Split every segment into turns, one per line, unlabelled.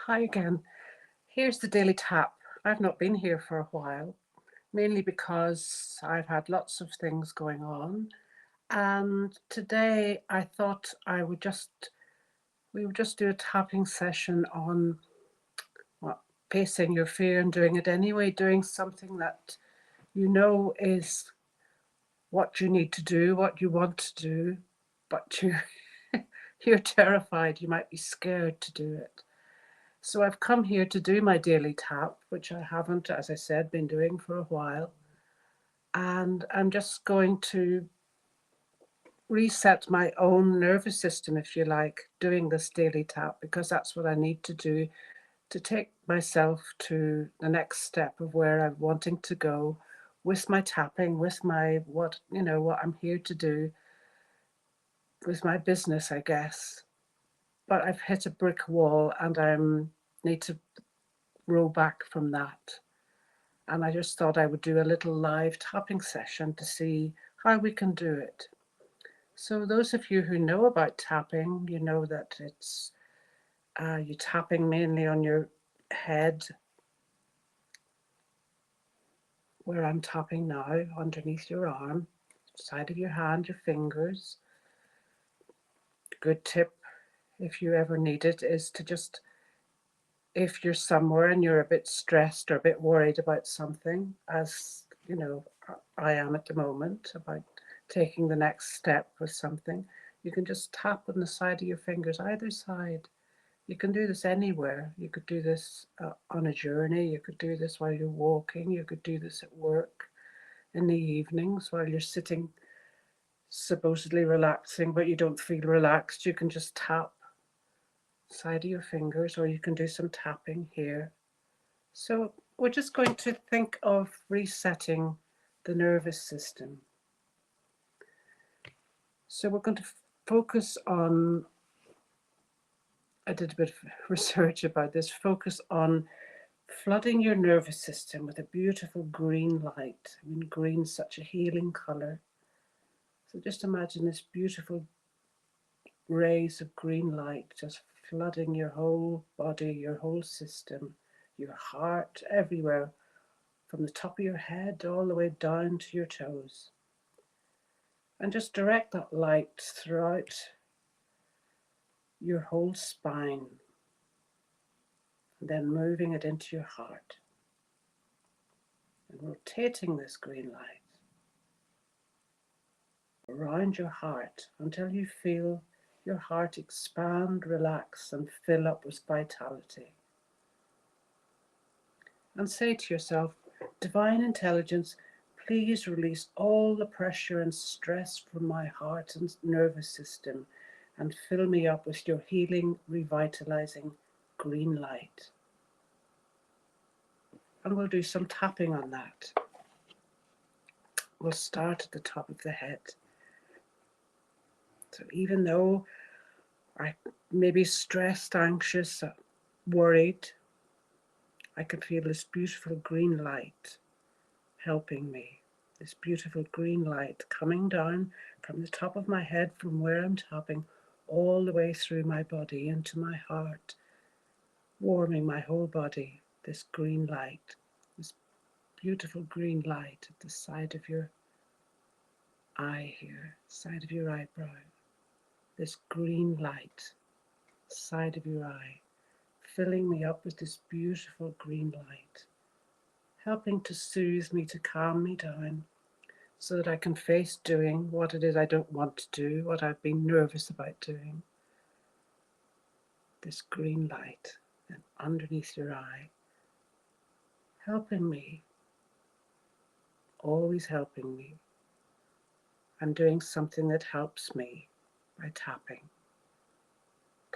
Hi again. Here's the daily tap. I've not been here for a while, mainly because I've had lots of things going on. And today I thought we would just do a tapping session on what, facing your fear and doing it anyway, doing something that you know is what you need to do, what you want to do, but you're terrified, you might be scared to do it. So I've come here to do my daily tap, which I haven't, as I said, been doing for a while. And I'm just going to reset my own nervous system, if you like, doing this daily tap, because that's what I need to do to take myself to the next step of where I'm wanting to go with my tapping, with my what I'm here to do, with my business, I guess. But I've hit a brick wall and I need to roll back from that. And I just thought I would do a little live tapping session to see how we can do it. So those of you who know about tapping, you know that it's you're tapping mainly on your head, where I'm tapping now, underneath your arm, side of your hand, your fingers. Good tip, if you ever need it, is to just, if you're somewhere and you're a bit stressed or a bit worried about something, as you know, I am at the moment, about taking the next step with something, you can just tap on the side of your fingers, either side. You can do this anywhere. You could do this on a journey. You could do this while you're walking. You could do this at work in the evenings while you're sitting supposedly relaxing, but you don't feel relaxed. You can just tap side of your fingers, or you can do some tapping here. So we're just going to think of resetting the nervous system. So we're going to focus on, I did a bit of research about this, focus on flooding your nervous system with a beautiful green light. I mean, green's such a healing colour. So just imagine this beautiful rays of green light just flooding your whole body, your whole system, your heart, everywhere, from the top of your head all the way down to your toes. And just direct that light throughout your whole spine, and then moving it into your heart and rotating this green light around your heart until you feel your heart expand, relax, and fill up with vitality. And say to yourself, Divine Intelligence, please release all the pressure and stress from my heart and nervous system and fill me up with your healing, revitalizing green light. And we'll do some tapping on that. We'll start at the top of the head. So even though I may be stressed, anxious, worried, I can feel this beautiful green light helping me. This beautiful green light coming down from the top of my head, from where I'm tapping, all the way through my body into my heart, warming my whole body. This green light, this beautiful green light at the side of your eye here, side of your eyebrow. This green light, side of your eye, filling me up with this beautiful green light, helping to soothe me, to calm me down, so that I can face doing what it is I don't want to do, what I've been nervous about doing. This green light and underneath your eye, helping me, always helping me. I'm doing something that helps me by tapping.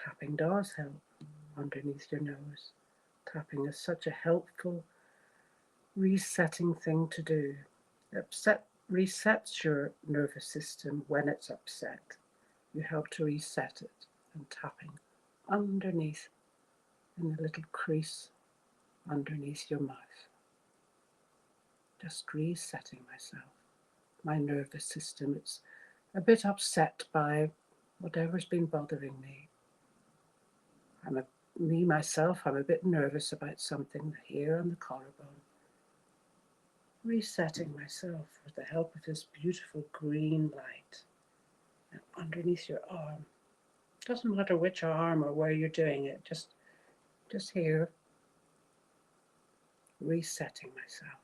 Tapping does help underneath your nose. Tapping is such a helpful resetting thing to do. Resets your nervous system when it's upset. You help to reset it, and tapping underneath in the little crease underneath your mouth. Just resetting myself. My nervous system, it's a bit upset by whatever's been bothering me. I'm myself, I'm a bit nervous about something here on the collarbone. Resetting myself with the help of this beautiful green light. And underneath your arm. Doesn't matter which arm or where you're doing it, just here, resetting myself.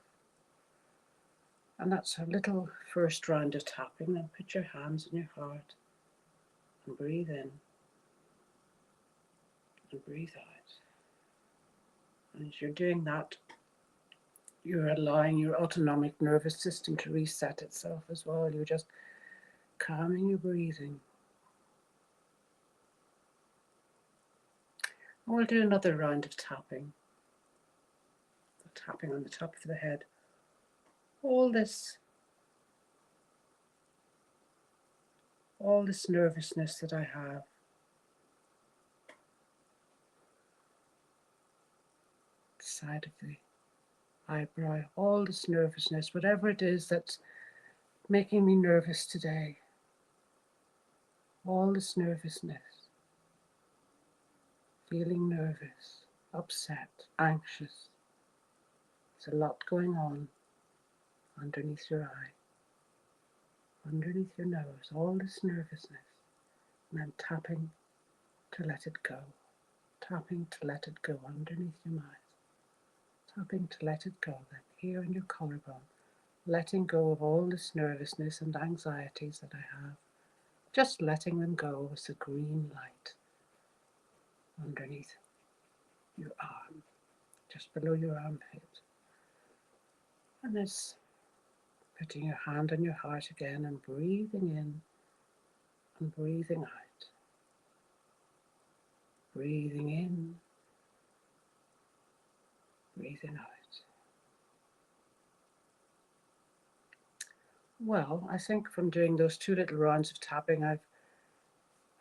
And that's a little first round of tapping. Then put your hands on your heart and breathe in and breathe out. And as you're doing that, you're allowing your autonomic nervous system to reset itself as well. You're just calming your breathing. And we'll do another round of tapping. Tapping on the top of the head. All this nervousness that I have, the side of the eyebrow, all this nervousness, whatever it is that's making me nervous today, all this nervousness, feeling nervous, upset, anxious. There's a lot going on underneath your eye, underneath your nose, all this nervousness. And I'm tapping to let it go, tapping to let it go underneath your mouth, tapping to let it go, then here in your collarbone, letting go of all this nervousness and anxieties that I have, just letting them go with the green light underneath your arm, just below your armpit. And this, putting your hand on your heart again and breathing in and breathing out. Breathing in, breathing out. Well, I think from doing those 2 little rounds of tapping, I've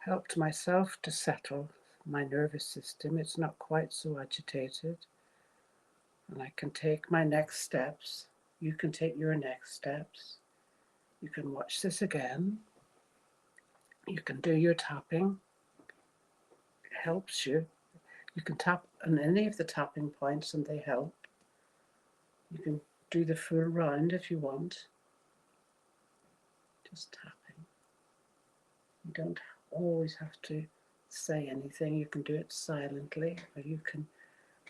helped myself to settle my nervous system. It's not quite so agitated. And I can take my next steps. You can take your next steps. You can watch this again. You can do your tapping. It helps you. You can tap on any of the tapping points and they help. You can do the full round if you want. Just tapping. You don't always have to say anything. You can do it silently, or you can,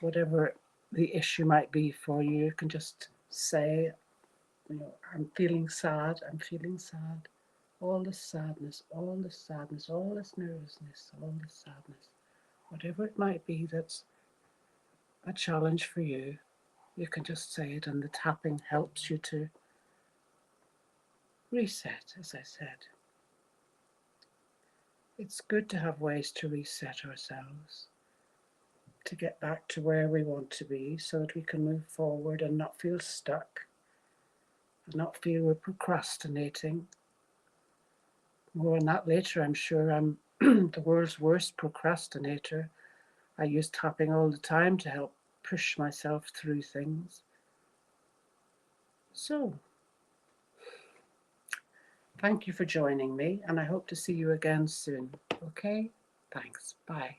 whatever the issue might be for you, you can just say, I'm feeling sad, I'm feeling sad. All this sadness, all this sadness, all this nervousness, all this sadness. Whatever it might be that's a challenge for you, you can just say it, and the tapping helps you to reset, as I said. It's good to have ways to reset ourselves, to get back to where we want to be so that we can move forward and not feel stuck, and not feel we're procrastinating. More on that later, I'm sure. I'm the world's worst procrastinator. I use tapping all the time to help push myself through things. So, thank you for joining me, and I hope to see you again soon. Okay? Thanks. Bye.